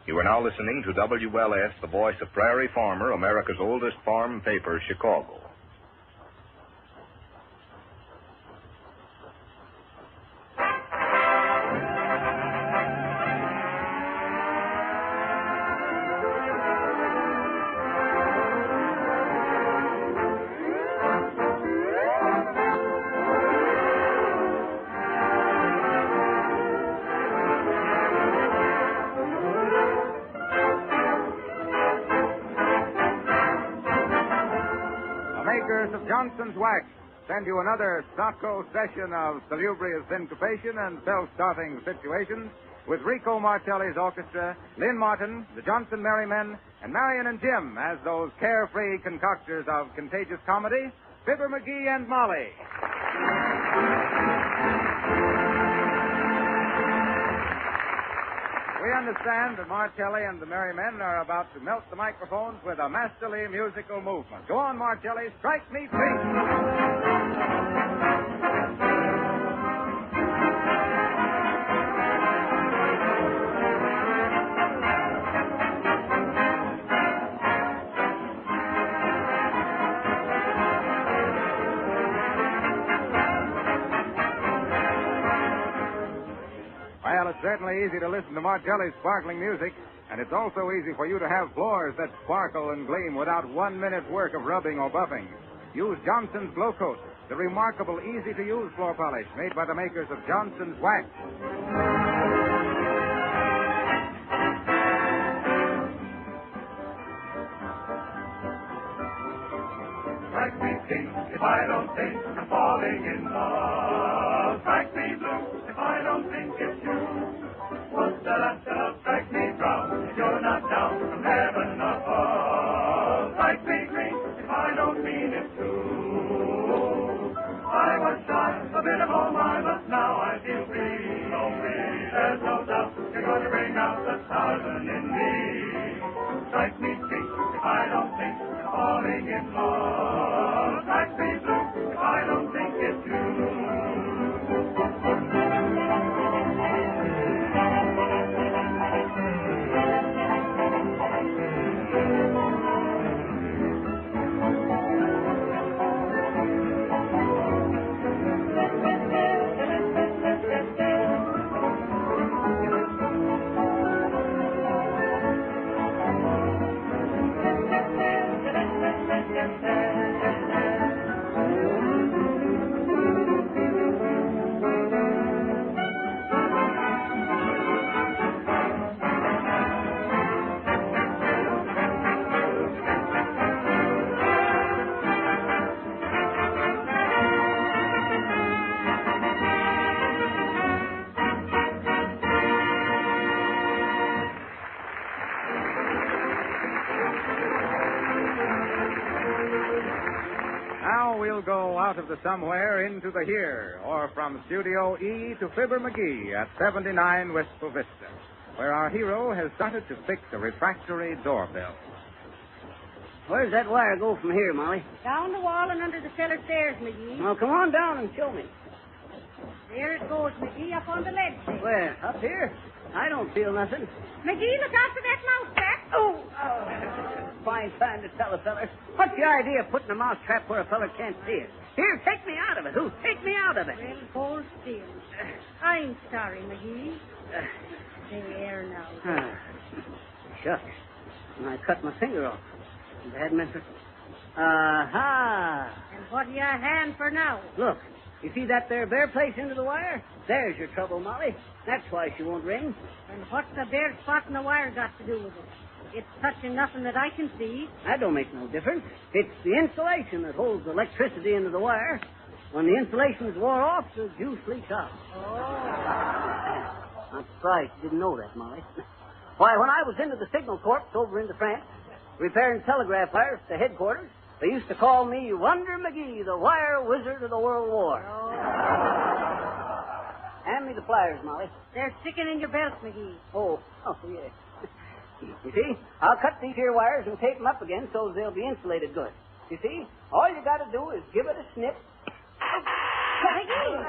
You are now listening to WLS, the voice of Prairie Farmer, America's oldest farm paper, Chicago. Johnson's Wax send you another stocco session of salubrious syncopation and self-starting situations with Rico Martelli's orchestra, Lynn Martin, the Johnson Merrymen, and Marian and Jim as those carefree concoctors of contagious comedy, Fibber McGee and Molly. We understand that Martelli and the Merrymen are about to melt the microphones with a masterly musical movement. Go on, Martelli, strike me free. Well, it's certainly easy to listen to Martelli's sparkling music, and it's also easy for you to have floors that sparkle and gleam without 1 minute's work of rubbing or buffing. Use Johnson's Glow Coat, the remarkable, easy-to-use floor polish made by the makers of Johnson's Wax. Strike me pink if I don't think I'm falling in love. Strike me blue if I don't think it's you. Strike me brown if you're not down from heaven above. Strike me green if I don't mean it true. I was shy, a bit of oh my, but now I feel free. So free, there's no doubt you're going to bring out the southern in me. Strike me pink if I don't think I'm falling in love. Strike me blue if I don't think it's you. Now we'll go out of the somewhere into the here, or from Studio E to Fibber McGee at 79 Wistful Vista, where our hero has started to fix a refractory doorbell. Where's that wire go from here, Molly? Down the wall and under the cellar stairs, McGee. Well, come on down and show me. There it goes, McGee, up on the ledge there. Where? Up here? I don't feel nothing. McGee, look after that mouse trap. Oh! Fine time to tell a feller. What's the idea of putting a mouse trap where a feller can't see it? Here, take me out of it. Who? Take me out of it. Well, hold still. I'm sorry, McGee. There now. Shucks. I cut my finger off. Bad method. Aha! And what do you hand for now? Look, you see that there bare place into the wire? There's your trouble, Molly. That's why she won't ring. And what's the bare spot in the wire got to do with it? It's touching nothing that I can see. That don't make no difference. It's the insulation that holds the electricity into the wire. When the insulation's wore off, the juice leaks out. Oh. I'm surprised you didn't know that, Molly. Why, when I was into the Signal Corps over into France, repairing telegraph wires to headquarters, they used to call me Wonder McGee, the wire wizard of the World War. Oh. Hand me the pliers, Molly. They're sticking in your belt, McGee. Oh, yeah. You see, I'll cut these here wires and tape them up again so they'll be insulated good. You see, all you got to do is give it a snip. McGee,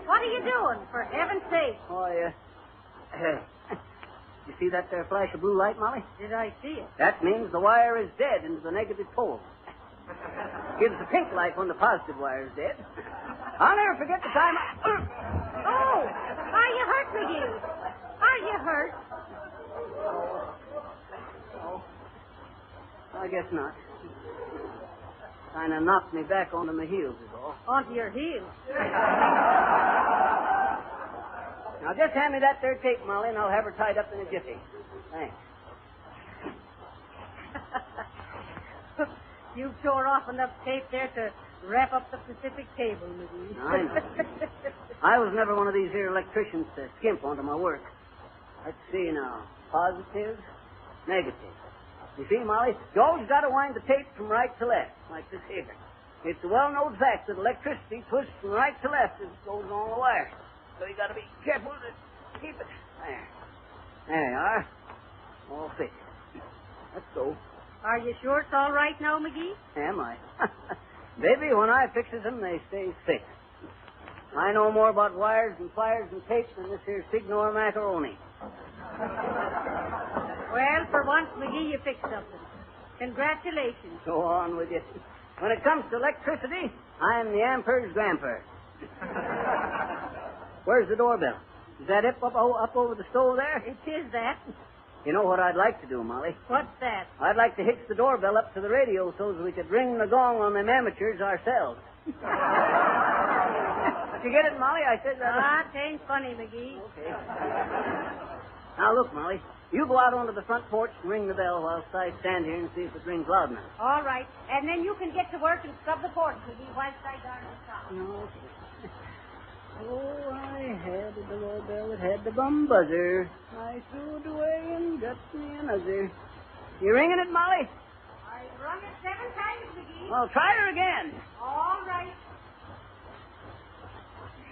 what are you doing, for heaven's sake? Oh, yeah. You see that there flash of blue light, Molly? Did I see it? That means the wire is dead into the negative pole. Gives the pink light when the positive wire is dead. I'll never forget the time Oh! Are you hurt, McGee? Are you hurt? Oh, I guess not. Kind of knocked me back onto my heels is all. Onto your heels. Now, just hand me that there tape, Molly, and I'll have her tied up in a jiffy. Thanks. You tore off enough tape there to wrap up the Pacific cable, McGee. I know. I was never one of these here electricians to skimp onto my work. Let's see now. Positive, negative. You see, Molly, you always got to wind the tape from right to left, like this here. It's a well-known fact that electricity twists from right to left as it goes along the wire. So you got to be careful to keep it. There you are. All fixed. Let's go. Are you sure it's all right now, McGee? Am I? Baby, when I fixes them, they stay fixed. I know more about wires and pliers and tapes than this here signor macaroni. Well, for once, McGee, you fixed something. Congratulations. Go on with you. When it comes to electricity, I'm the Ampere's grandpa. Where's the doorbell? Is that up over the stove there? It is that. You know what I'd like to do, Molly? What's that? I'd like to hitch the doorbell up to the radio so that we could ring the gong on them amateurs ourselves. Did you get it, Molly? I said that. Ah, it ain't funny, McGee. Okay. Now, look, Molly. You go out onto the front porch and ring the bell whilst I stand here and see if it rings loud enough. All right. And then you can get to work and scrub the porch, McGee, whilst I guard the top. Okay. Oh, I had the doorbell that had the bum buzzer. I threw it away and got me another. You ringing it, Molly? I rung it 7 times, McGee. Well, try her again. All right.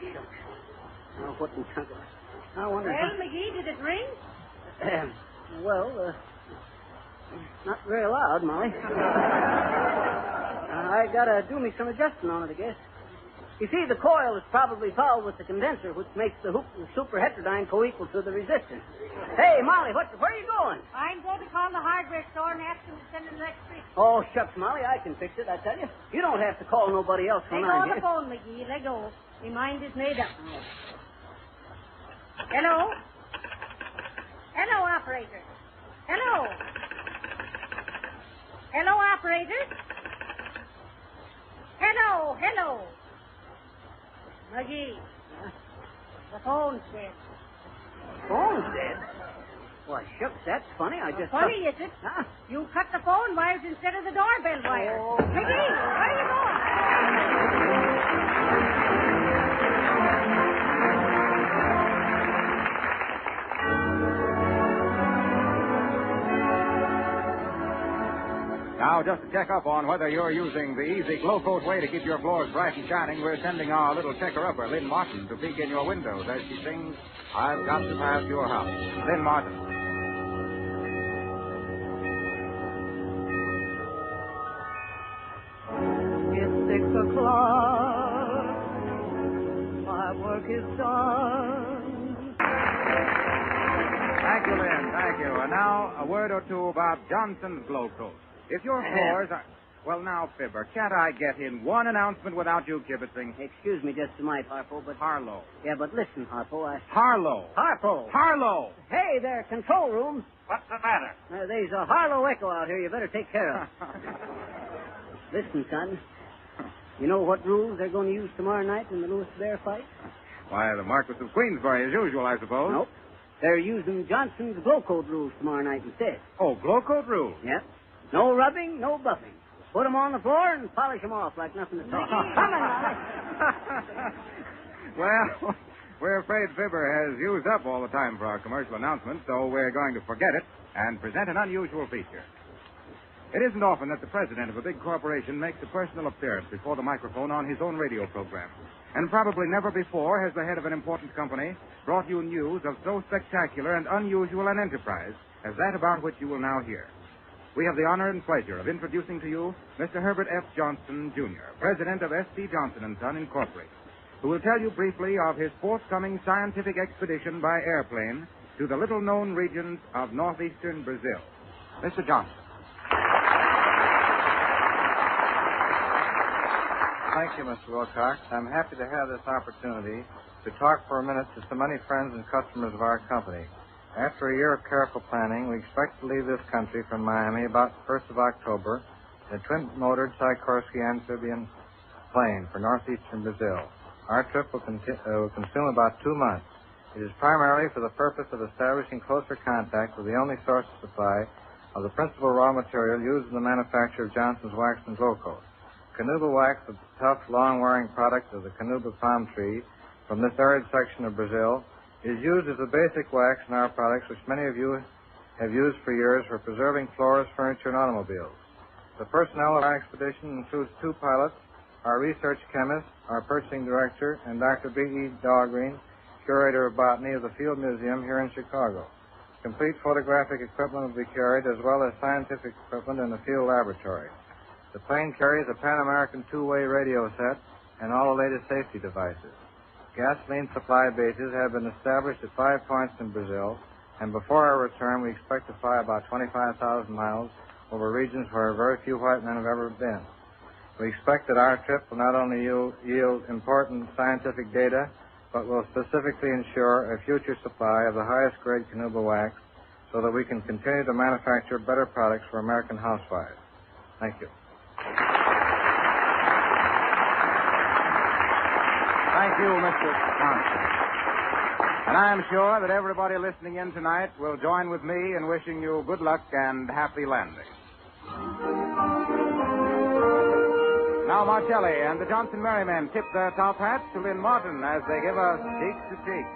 Shucks. Now, what in chunk of... I wonder... Well, McGee, did it ring? Not very loud, Molly. I gotta do me some adjusting on it, I guess. You see, the coil is probably fouled with the condenser, which makes the hoop superheterodyne co-equal to the resistance. Hey, Molly, where are you going? I'm going to call the hardware store and ask them to send an electrician. Oh, shucks, Molly, I can fix it, I tell you. You don't have to call nobody else when Let go I'm of the here. phone, McGee. Let go. My mind is made up. Hello? Hello, operator. Hello? Hello, operator? Hello. McGee. The phone's dead. Phone's dead? Why, shucks, that's funny. I just... Funny, is it? Huh? You cut the phone wires instead of the doorbell wire. Oh. McGee, where are you going? Now, just to check up on whether you're using the easy glow coat way to keep your floors bright and shining, we're sending our little checker-upper, Lynn Martin, to peek in your windows as she sings, I've Got to Pass Your House. Lynn Martin. It's 6 o'clock. My work is done. Thank you, Lynn. Thank you. And now, a word or two about Johnson's Glow Coat. If your floors are... Well, now, Fibber, can't I get in one announcement without you kibitzing? Excuse me just a minute, Harpo, but... Harlow. Yeah, but listen, Harpo, Harlow. Harpo! Hey there, control room. What's the matter? There's a Harlow echo out here you better take care of. Listen, son. You know what rules they're going to use tomorrow night in the Lewis Bear fight? Why, the Marquis of Queensbury, as usual, I suppose. Nope. They're using Johnson's Glow Coat rules tomorrow night instead. Oh, Glow Coat rules? Yep. No rubbing, no buffing. Put them on the floor and polish them off like nothing at all. Come on, Molly. Well, we're afraid Fibber has used up all the time for our commercial announcement, so we're going to forget it and present an unusual feature. It isn't often that the president of a big corporation makes a personal appearance before the microphone on his own radio program. And probably never before has the head of an important company brought you news of so spectacular and unusual an enterprise as that about which you will now hear. We have the honor and pleasure of introducing to you Mr. Herbert F. Johnston, Jr., president of S.C. Johnson & Son, Incorporated, who will tell you briefly of his forthcoming scientific expedition by airplane to the little-known regions of northeastern Brazil. Mr. Johnson. Thank you, Mr. Wilcox. I'm happy to have this opportunity to talk for a minute to so many friends and customers of our company. After a year of careful planning, we expect to leave this country from Miami about the 1st of October in a twin-motored Sikorsky amphibian plane for northeastern Brazil. Our trip will consume about 2 months. It is primarily for the purpose of establishing closer contact with the only source of supply of the principal raw material used in the manufacture of Johnson's wax and glucose. Canuba wax, a tough, long-wearing product of the Canuba palm tree from this arid section of Brazil, is used as a basic wax in our products, which many of you have used for years for preserving floors, furniture, and automobiles. The personnel of our expedition includes 2 pilots, our research chemist, our purchasing director, and Dr. B.E. Dahlgreen, curator of botany of the Field Museum here in Chicago. Complete photographic equipment will be carried, as well as scientific equipment in the field laboratory. The plane carries a Pan-American 2-way radio set and all the latest safety devices. Gasoline supply bases have been established at 5 points in Brazil, and before our return, we expect to fly about 25,000 miles over regions where very few white men have ever been. We expect that our trip will not only yield important scientific data, but will specifically ensure a future supply of the highest grade Canuba wax so that we can continue to manufacture better products for American housewives. Thank you. Thank you, Mr. Johnson. And I am sure that everybody listening in tonight will join with me in wishing you good luck and happy landing. Now, Marcelli and the Johnson Merrymen tip their top hats to Lynn Martin as they give us Cheek to Cheek.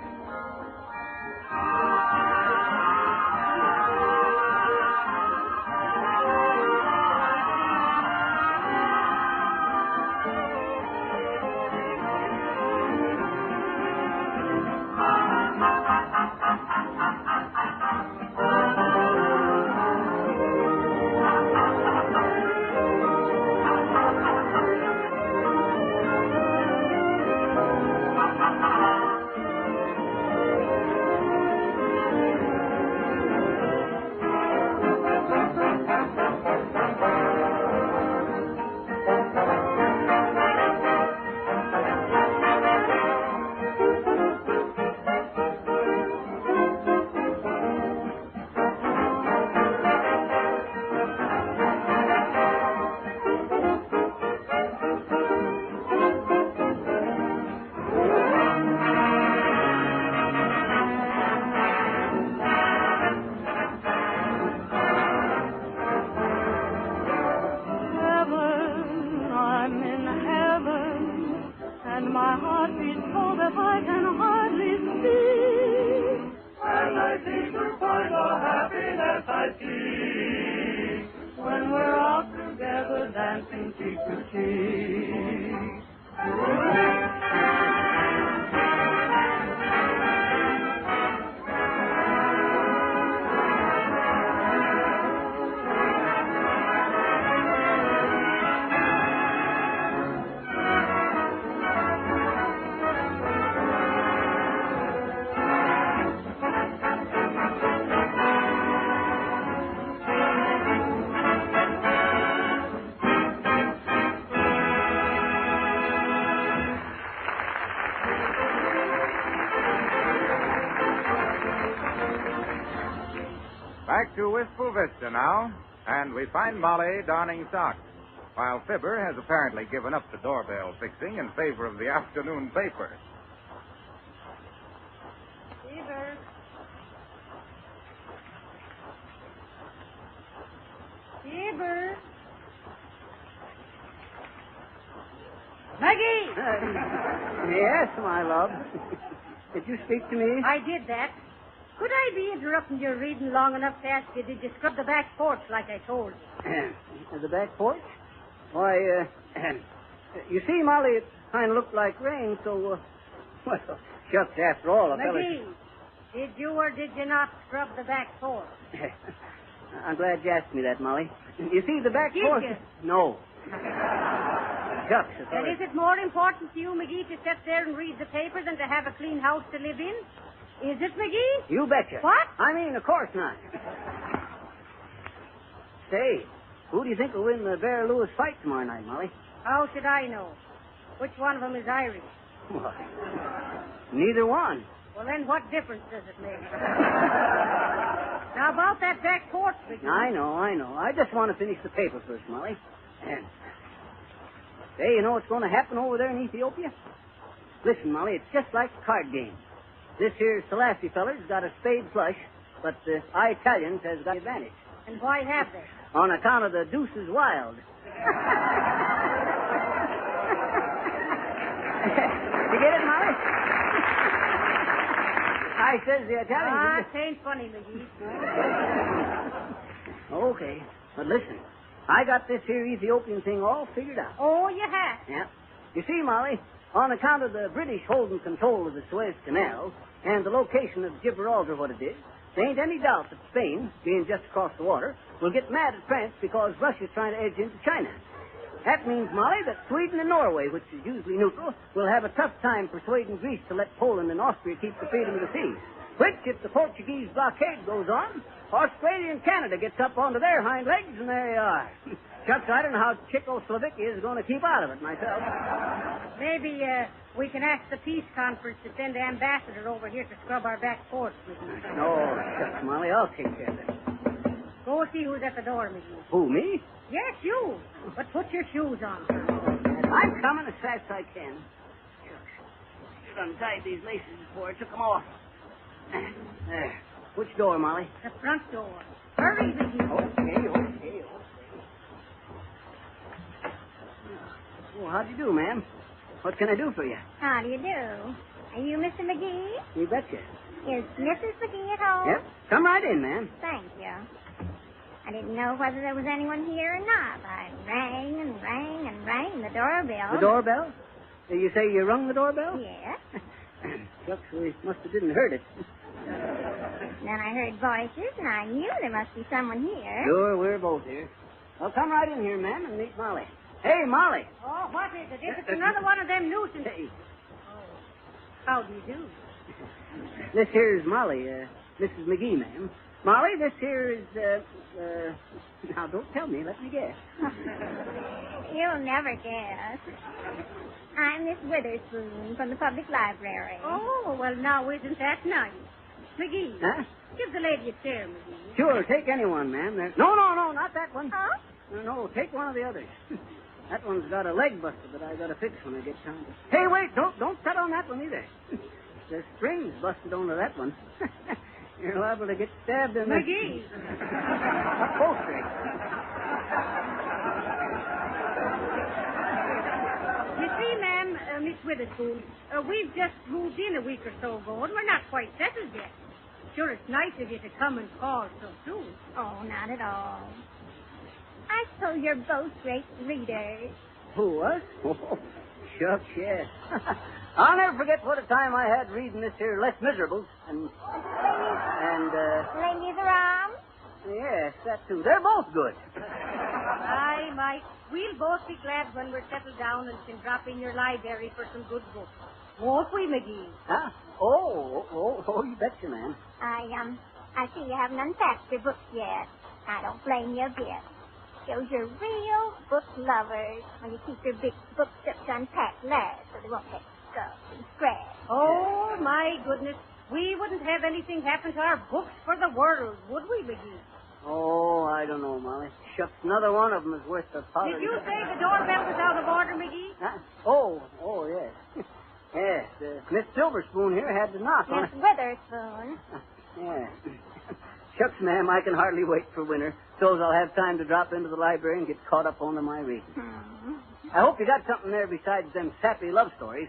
Back to Wistful Vista now, and we find Molly darning socks, while Fibber has apparently given up the doorbell fixing in favor of the afternoon paper. Fibber. Fibber. Maggie! Yes, my love. Did you speak to me? I did that. Could I be interrupting your reading long enough to ask you, did you scrub the back porch like I told you? The back porch? Why, you see, Molly, it kind of looked like rain, so, well, shucks, after all, a fella... McGee, did you or did you not scrub the back porch? I'm glad you asked me that, Molly. You see, the back Did porch... you? No. Shucks, a fella... And is it more important to you, McGee, to sit there and read the paper than to have a clean house to live in? Is it McGee? You betcha. What? I mean, of course not. Say, who do you think will win the Bear Lewis fight tomorrow night, Molly? How should I know? Which one of them is Irish? Why, neither one. Well, then what difference does it make? Now, about that back porch, McGee. I know. I just want to finish the paper first, Molly. And say, you know what's going to happen over there in Ethiopia? Listen, Molly, it's just like a card game. This here Selassie feller's got a spade flush, but the Italians has got the advantage. And why have they? On account of the deuces wild. You get it, Molly? I says the Italians... it ain't funny, McGee. Okay, but listen. I got this here Ethiopian thing all figured out. Oh, you have? Yeah. You see, Molly, on account of the British holding control of the Suez Canal and the location of Gibraltar, what it is, there ain't any doubt that Spain, being just across the water, will get mad at France because Russia's trying to edge into China. That means, Molly, that Sweden and Norway, which is usually neutral, will have a tough time persuading Greece to let Poland and Austria keep the freedom of the seas. Which, if the Portuguese blockade goes on, Australia and Canada gets up onto their hind legs, and there you are. Chucks, I don't know how Czechoslovakia is going to keep out of it myself. Maybe we can ask the peace conference to send an ambassador over here to scrub our back porch, McGee. No, shucks, Molly, I'll take care of it. Go see who's at the door, McGee. Who, me? Yes, you. But put your shoes on. I'm coming as fast as I can. Shucks. Should have untied these laces before I took them off. There. Which door, Molly? The front door. Hurry, McGee. Okay. Well, how'd you do, ma'am? What can I do for you? How do you do? Are you Mr. McGee? You betcha. Is Mrs. McGee at home? Yep. Come right in, ma'am. Thank you. I didn't know whether there was anyone here or not. I rang and rang the doorbell. The doorbell? You say you rung the doorbell? Yes. Shucks, we must have didn't heard it. Then I heard voices, and I knew there must be someone here. Sure, we're both here. Well, come right in here, ma'am, and meet Molly. Hey, Molly. Oh, what is it? If it's another one of them nuisance... Hey. Oh, how do you do? This here is Molly, Mrs. McGee, ma'am. Molly, this here is, now, don't tell me. Let me guess. You'll never guess. I'm Miss Witherspoon from the public library. Oh, well, now, isn't that nice? McGee. Huh? Give the lady a chair, McGee. Sure, take any one, ma'am. No, not that one. Huh? No, take one of the others. That one's got a leg buster that I got to fix when I get time. Hey, wait, don't cut on that one either. The string's busted onto that one. You're liable to get stabbed in the... McGee! Upholstery. You see, ma'am, Miss Witherspoon, we've just moved in a week or so ago, and we're not quite settled yet. Sure, it's nice of you to come and call so soon. Oh, not at all. I suppose you're both great readers. Who, us? Oh, shucks, yes. I'll never forget what a time I had reading this here Les Miserables and Ladies around? yes, that too. They're both good. Aye, Mike. We'll both be glad when we're settled down and can drop in your library for some good books. Won't we, McGee? Huh? Oh, you betcha, man. I see you haven't unpacked your books yet. I don't blame you a bit. Shows you're real book lovers when you keep your big bookshelves unpacked last so they won't get scuffed and scratched. Oh, my goodness. We wouldn't have anything happen to our books for the world, would we, McGee? Oh, I don't know, Molly. Shucks, another one of them is worth the powder. Did you say the doorbell was out of order, McGee? Huh? Oh, yes. Yes, Miss Silverspoon here had to knock on Miss Witherspoon. Yeah. Shucks, ma'am, I can hardly wait for winter. So's I'll have time to drop into the library and get caught up on my reading. I hope you got something there besides them sappy love stories,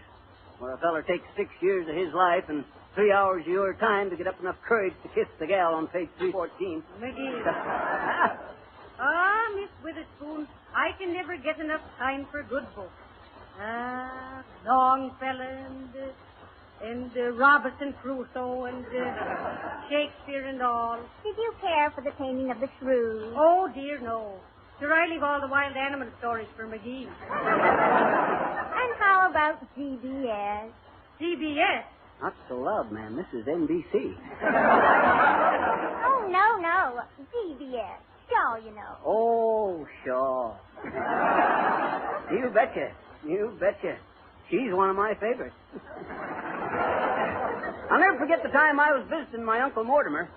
where a feller takes 6 years of his life and 3 hours of your time to get up enough courage to kiss the gal on page 314. McGee. Miss Witherspoon, I can never get enough time for good books. Longfellow and Robinson Crusoe and Shakespeare and all. Did you care for the taming of the shrew? Oh, dear, no. Sure, I leave all the wild animal stories for McGee. And how about GBS? CBS? Not so loud, ma'am. This is NBC. Oh, no. CBS. Shaw, you know. Oh, Shaw. You betcha. She's one of my favorites. I'll never forget the time I was visiting my Uncle Mortimer.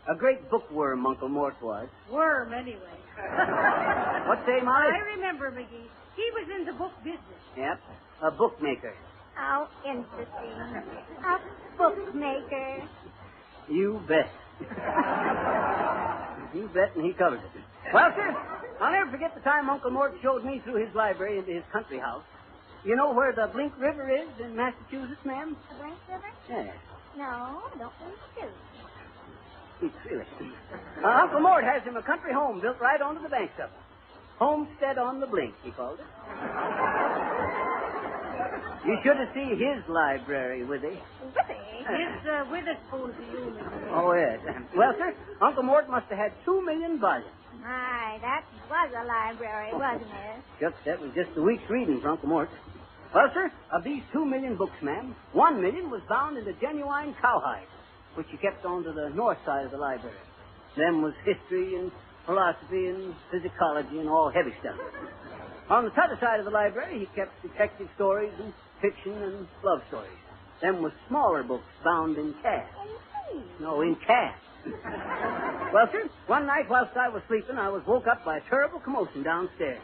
A great bookworm, Uncle Mort was. Worm, anyway. What say, Molly? I remember, McGee. He was in the book business. Yep, a bookmaker. Oh, interesting. A bookmaker. You bet. You bet, and he covers it. Well, sir, I'll never forget the time Uncle Mort showed me through his library into his country house. You know where the Blink River is in Massachusetts, ma'am? The Blink River? Yeah. No, I don't think so. It's really. Uncle Mort has him a country home built right onto the banks of it. Homestead on the Blink, he called it. You should have seen his library, Withy. Withy? His witherspoon to you, McGee. Oh, yes. Well, sir, Uncle Mort must have had 2 million volumes. My, that was a library, wasn't it? Shucks, that was just a week's reading for Uncle Mort. Well, sir, of these 2 million books, ma'am, 1 million was bound into genuine cowhide, which he kept on to the north side of the library. Them was history and philosophy and physicology and all heavy stuff. On the other side of the library, he kept detective stories and fiction and love stories. Them was smaller books bound in calf. No, in calf. Well, sir, one night whilst I was sleeping, I was woke up by a terrible commotion downstairs.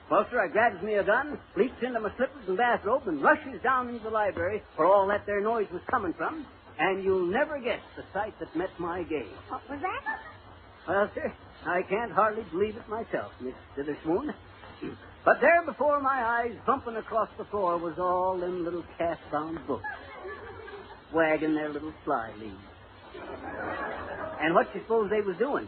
Well, sir, I grabs me a gun, leaps into my slippers and bathrobe, and rushes down into the library where all that there noise was coming from, and you'll never guess the sight that met my gaze. What was that? Well, sir, I can't hardly believe it myself, Miss Witherspoon. But there before my eyes, bumping across the floor, was all them little calf-bound books, wagging their little fly leaves. And what you suppose they was doing?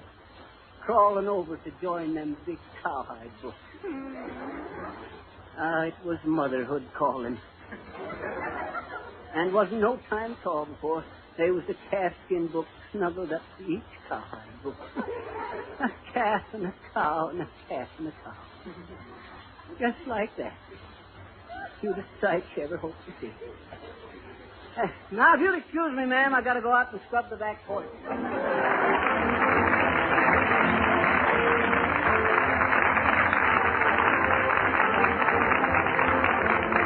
Crawling over to join them big cowhide books. It was motherhood calling. And wasn't no time at all before there was a calfskin book snuggled up to each cowhide book. A calf and a cow and a calf and a cow. Just like that. Cutest sight you ever hoped to see. Now, if you'll excuse me, ma'am, I got to go out and scrub the back porch.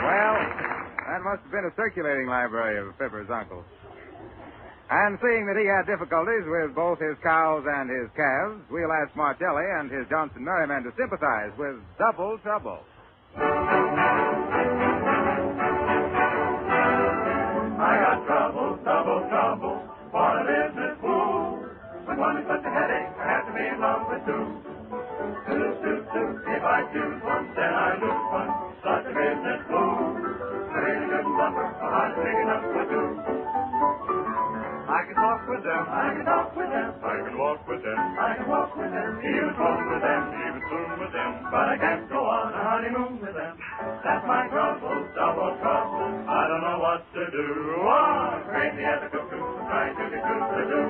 Well, that must have been a circulating library of Fibber's uncle. And seeing that he had difficulties with both his cows and his calves, we'll ask Martelli and his Johnson Merriman to sympathize with Double Trouble. I got trouble, double trouble, for a business fool. When one is such a headache, I have to be in love with two. If I choose one, then I lose one. Such a business fool. I really couldn't suffer, my heart's big enough for two. I can talk with them, I can talk with them, I can walk with them, I can walk with them, even swim with them, even swim with them, but I can't go on a honeymoon with them. That's my trouble, double trouble, I don't know what to do. Oh, crazy as a cuckoo, trying to get good to do.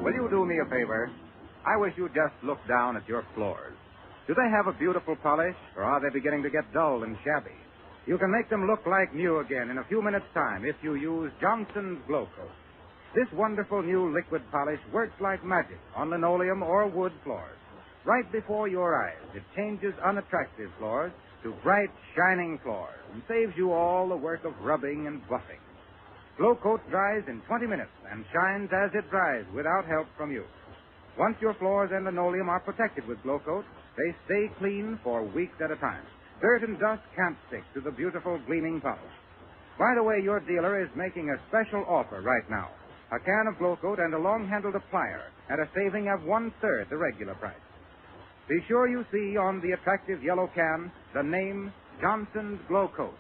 will you do me a favor? I wish you'd just look down at your floors. Do they have a beautiful polish, or are they beginning to get dull and shabby? You can make them look like new again in a few minutes' time if you use Johnson's Glow Coat. This wonderful new liquid polish works like magic on linoleum or wood floors. Right before your eyes, it changes unattractive floors to bright, shining floors and saves you all the work of rubbing and buffing. Glow Coat dries in 20 minutes and shines as it dries without help from you. Once your floors and linoleum are protected with Glow Coat, they stay clean for weeks at a time. Dirt and dust can't stick to the beautiful gleaming polish. By the way, your dealer is making a special offer right now. A can of Glow Coat and a long-handled applier at a saving of 1/3 the regular price. Be sure you see on the attractive yellow can the name Johnson's Glow Coat.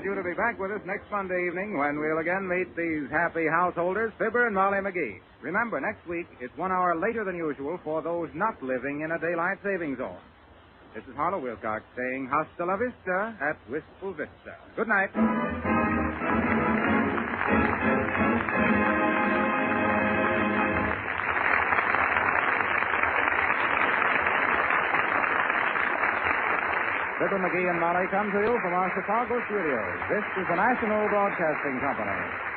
You to be back with us next Monday evening when we'll again meet these happy householders, Fibber and Molly McGee. Remember, next week it's 1 hour later than usual for those not living in a daylight saving zone. This is Harlow Wilcox saying hasta la vista at Wistful Vista. Good night. Fibber McGee and Molly come to you from our Chicago studios. This is the National Broadcasting Company.